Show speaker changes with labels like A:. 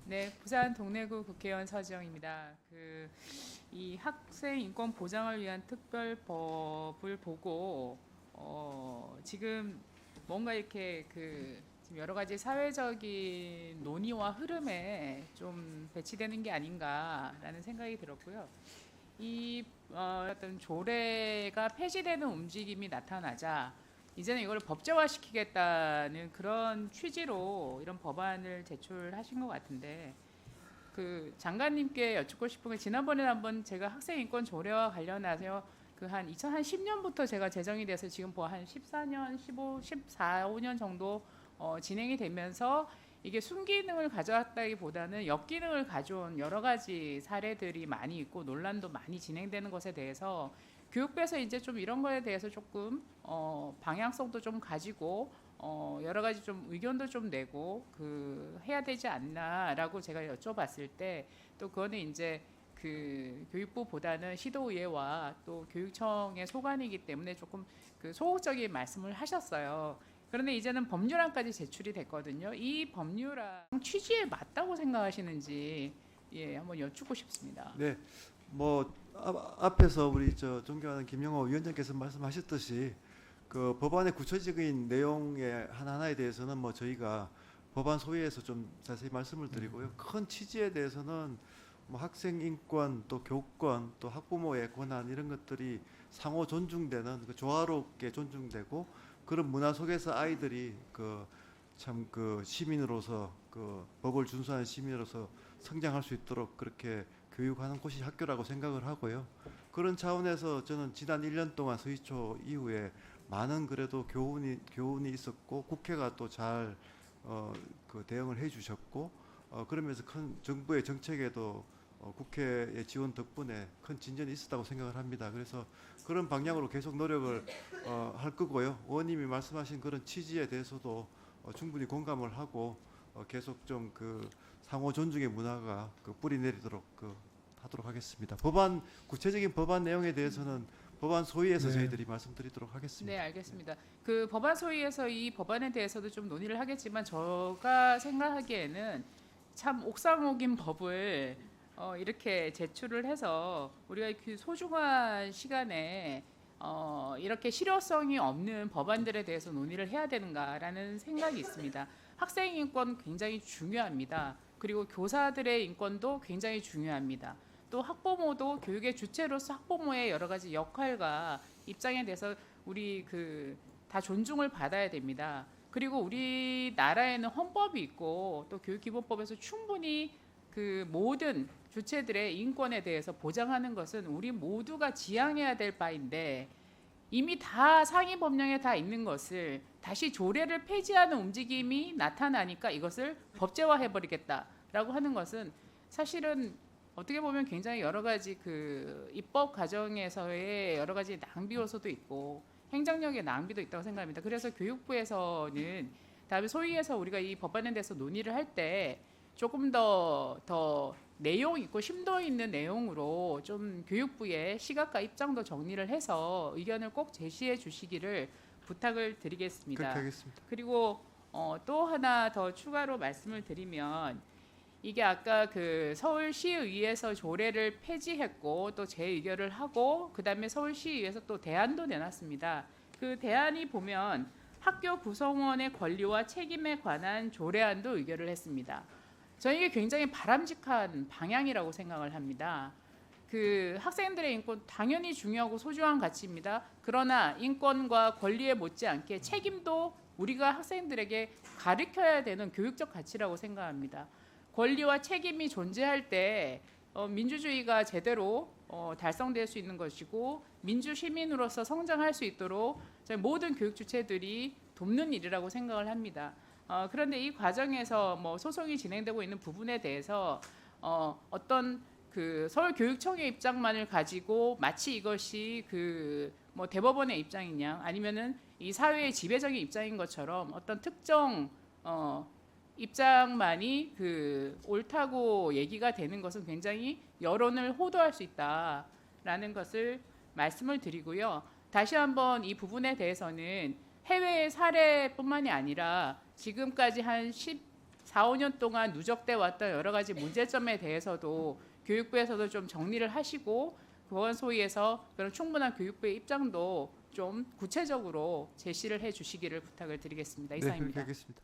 A: 네, 부산 동래구 국회의원 서지영입니다. 이 학생 인권 보장을 위한 특별법을 보고 지금 뭔가 이렇게 지금 여러 가지 사회적인 논의와 흐름에 좀 배치되는 게 아닌가라는 생각이 들었고요. 이 어떤 조례가 폐지되는 움직임이 나타나자 이제는 이걸 법제화시키겠다는 그런 취지로 이런 법안을 제출하신 것 같은데 장관님께 여쭙고 싶은 게 지난번에 한번 제가 학생 인권 조례와 관련해서 한 2010년부터 제가 제정이 돼서 지금 한 14년, 15, 14, 5년 정도 진행이 되면서 이게 순기능을 가져왔다기보다는 역기능을 가져온 여러 가지 사례들이 많이 있고 논란도 많이 진행되는 것에 대해서 교육부에서 이제 좀 이런 거에 대해서 조금 방향성도 좀 가지고 여러 가지 좀 의견도 좀 내고 해야 되지 않나라고 제가 여쭤봤을 때 또 그거는 이제 교육부보다는 시도의회와 또 교육청의 소관이기 때문에 조금 소극적인 말씀을 하셨어요. 그런데 이제는 법률안까지 제출이 됐거든요. 이 법률안 취지에 맞다고 생각하시는지 한번 여쭙고 싶습니다.
B: 네, 앞에서 우리 존경하는 김영호 위원장께서 말씀하셨듯이 그 법안의 구체적인 내용의 하나하나에 대해서는 저희가 법안 소위에서 좀 자세히 말씀을 드리고요. 큰 취지에 대해서는 학생 인권, 또 교권, 또 학부모의 권한 이런 것들이 상호 존중되는 조화롭게 존중되고 그런 문화 속에서 아이들이 시민으로서 법을 준수하는 시민으로서 성장할 수 있도록 그렇게 교육하는 곳이 학교라고 생각을 하고요. 그런 차원에서 저는 지난 1년 동안 서희초 이후에 많은 그래도 교훈이 있었고 국회가 또 잘 대응을 해주셨고 그러면서 큰 정부의 정책에도 국회의 지원 덕분에 큰 진전이 있었다고 생각을 합니다. 그래서 그런 방향으로 계속 노력을 할 거고요. 의원님이 말씀하신 그런 취지에 대해서도 충분히 공감을 하고 계속 좀 상호 존중의 문화가 뿌리 내리도록 하도록 하겠습니다. 구체적인 법안 내용에 대해서는 법안 소위에서 저희들이 말씀드리도록 하겠습니다.
A: 네, 알겠습니다. 법안 소위에서 이 법안에 대해서도 좀 논의를 하겠지만 제가 생각하기에는 참 옥상옥인 법을 이렇게 제출을 해서 우리가 소중한 시간에 이렇게 실효성이 없는 법안들에 대해서 논의를 해야 되는가라는 생각이 있습니다. 학생 인권 굉장히 중요합니다. 그리고 교사들의 인권도 굉장히 중요합니다. 또 학부모도 교육의 주체로서 학부모의 여러 가지 역할과 입장에 대해서 우리 다 존중을 받아야 됩니다. 그리고 우리나라에는 헌법이 있고 또 교육기본법에서 충분히 모든 주체들의 인권에 대해서 보장하는 것은 우리 모두가 지향해야 될 바인데 이미 다 상위 법령에 다 있는 것을 다시 조례를 폐지하는 움직임이 나타나니까 이것을 법제화해버리겠다라고 하는 것은 사실은 어떻게 보면 굉장히 여러 가지 입법 과정에서의 여러 가지 낭비 요소도 있고 행정력의 낭비도 있다고 생각합니다. 그래서 교육부에서는 다음에 소위에서 우리가 이 법안에 대해서 논의를 할 때 조금 더 내용 있고 심도 있는 내용으로 좀 교육부의 시각과 입장도 정리를 해서 의견을 꼭 제시해 주시기를 부탁을 드리겠습니다.
B: 그렇게 하겠습니다.
A: 그리고 또 하나 더 추가로 말씀을 드리면 이게 아까 서울시의회에서 조례를 폐지했고 또 재의결을 하고 그다음에 서울시의회에서 또 대안도 내놨습니다. 그 대안이 보면 학교 구성원의 권리와 책임에 관한 조례안도 의결을 했습니다. 저는 이게 굉장히 바람직한 방향이라고 생각을 합니다. 학생들의 인권 당연히 중요하고 소중한 가치입니다. 그러나 인권과 권리에 못지않게 책임도 우리가 학생들에게 가르쳐야 되는 교육적 가치라고 생각합니다. 권리와 책임이 존재할 때 민주주의가 제대로 달성될 수 있는 것이고 민주시민으로서 성장할 수 있도록 모든 교육 주체들이 돕는 일이라고 생각을 합니다. 그런데 이 과정에서 소송이 진행되고 있는 부분에 대해서 어떤 서울교육청의 입장만을 가지고 마치 이것이 대법원의 입장이냐 아니면은 이 사회의 지배적인 입장인 것처럼 어떤 특정 입장만이 옳다고 얘기가 되는 것은 굉장히 여론을 호도할 수 있다라는 것을 말씀을 드리고요. 다시 한번 이 부분에 대해서는 해외의 사례뿐만이 아니라 지금까지 한 4, 5년 동안 누적돼 왔던 여러 가지 문제점에 대해서도 교육부에서도 좀 정리를 하시고 보건 소위에서 그런 충분한 교육부의 입장도 좀 구체적으로 제시를 해 주시기를 부탁을 드리겠습니다.
B: 네,
A: 이상입니다.
B: 그렇게 하겠습니다.